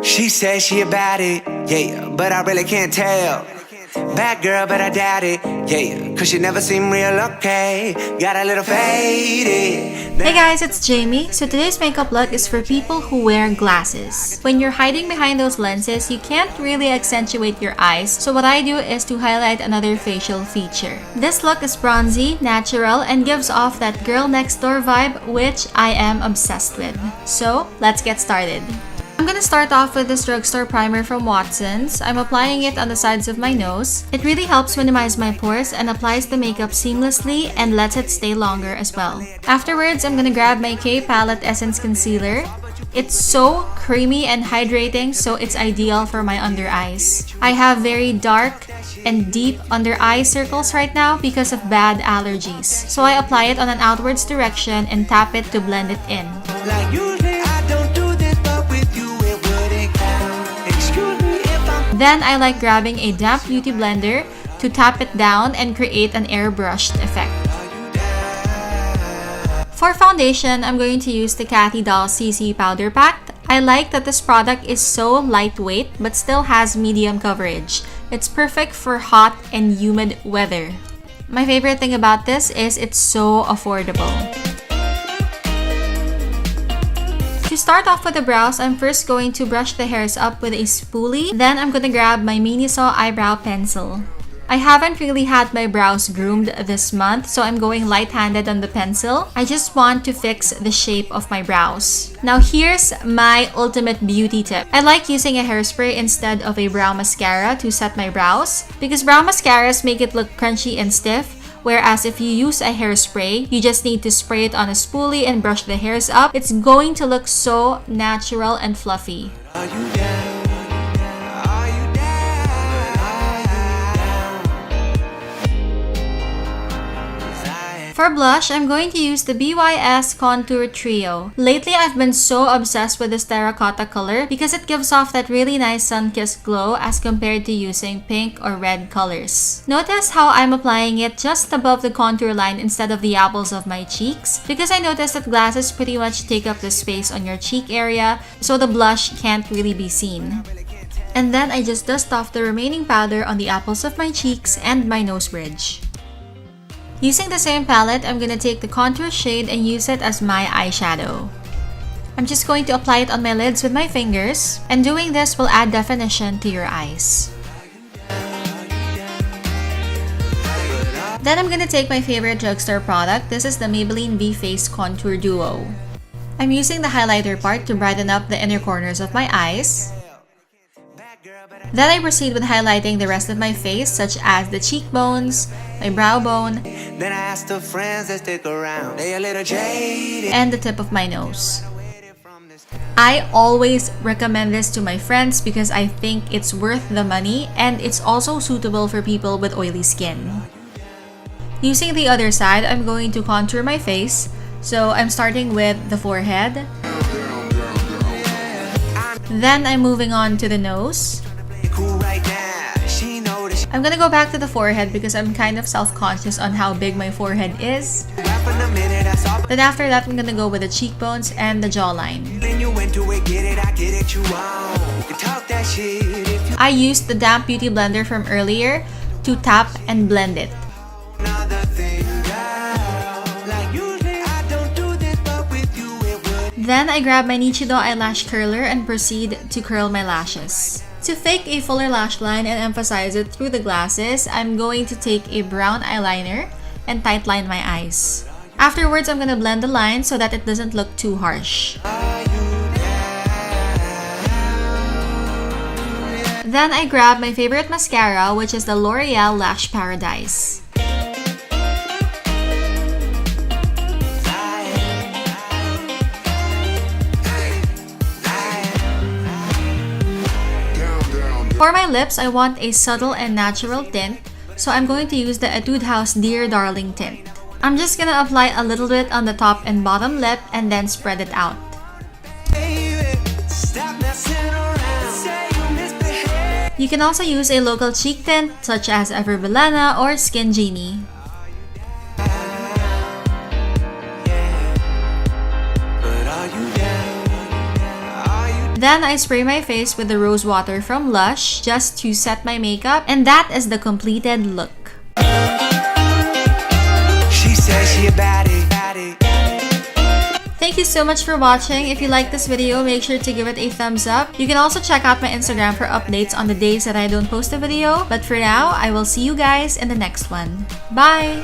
She says she about it, yeah, but I really can't tell. Bad girl, but I doubt it, yeah, cause she never seemed real okay. Got a little faded. Hey guys, it's Jamie. So today's makeup look is for people who wear glasses. When you're hiding behind those lenses, you can't really accentuate your eyes. So what I do is to highlight another facial feature. This look is bronzy, natural, and gives off that girl next door vibe, which I am obsessed with. So let's get started. I'm gonna start off with this drugstore primer from Watson's. I'm applying it on the sides of my nose. It really helps minimize my pores and applies the makeup seamlessly and lets it stay longer as well. Afterwards, I'm gonna grab my K Palette Essence Concealer. It's so creamy and hydrating, so it's ideal for my under eyes. I have very dark and deep under eye circles right now because of bad allergies. So I apply it on an outwards direction and tap it to blend it in. Then I like grabbing a damp beauty blender to tap it down and create an airbrushed effect. For foundation, I'm going to use the Cathy Doll CC Powder Pact. I like that this product is so lightweight but still has medium coverage. It's perfect for hot and humid weather. My favorite thing about this is it's so affordable. To start off with the brows, I'm first going to brush the hairs up with a spoolie. Then I'm gonna grab my Miniso eyebrow pencil. I haven't really had my brows groomed this month, so I'm going light-handed on the pencil. I just want to fix the shape of my brows. Now here's my ultimate beauty tip. I like using a hairspray instead of a brow mascara to set my brows because brow mascaras make it look crunchy and stiff. Whereas if you use a hairspray, you just need to spray it on a spoolie and brush the hairs up. It's going to look so natural and fluffy. For blush, I'm going to use the BYS Contour Trio. Lately, I've been so obsessed with this terracotta color because it gives off that really nice sun-kissed glow as compared to using pink or red colors. Notice how I'm applying it just above the contour line instead of the apples of my cheeks because I noticed that glasses pretty much take up the space on your cheek area, so the blush can't really be seen. And then I just dust off the remaining powder on the apples of my cheeks and my nose bridge. Using the same palette, I'm gonna take the contour shade and use it as my eyeshadow. I'm just going to apply it on my lids with my fingers, and doing this will add definition to your eyes. Then I'm gonna take my favorite drugstore product. This is the Maybelline V-Face Contour Duo. I'm using the highlighter part to brighten up the inner corners of my eyes. Then I proceed with highlighting the rest of my face, such as the cheekbones, my brow bone, Then I asked her friends that stick around. They a little jaded. and the tip of my nose. I always recommend this to my friends because I think it's worth the money and it's also suitable for people with oily skin. Using the other side, I'm going to contour my face. So I'm starting with the forehead. Then I'm moving on to the nose. I'm gonna go back to the forehead because I'm kind of self-conscious on how big my forehead is. Then after that, I'm gonna go with the cheekbones and the jawline. I used the damp beauty blender from earlier to tap and blend it. Then I grab my Nichido eyelash curler and proceed to curl my lashes. To fake a fuller lash line and emphasize it through the glasses, I'm going to take a brown eyeliner and tightline my eyes. Afterwards, I'm gonna blend the line so that it doesn't look too harsh. Then I grab my favorite mascara, which is the L'Oreal Lash Paradise. For my lips, I want a subtle and natural tint, so I'm going to use the Etude House Dear Darling tint. I'm just gonna apply a little bit on the top and bottom lip and then spread it out. You can also use a local cheek tint such as Everbilena or Skin Genie. Then I spray my face with the rose water from Lush just to set my makeup, and that is the completed look. She says she a baddie. Thank you so much for watching. If you like this video, make sure to give it a thumbs up. You can also check out my Instagram for updates on the days that I don't post a video. But for now, I will see you guys in the next one. Bye!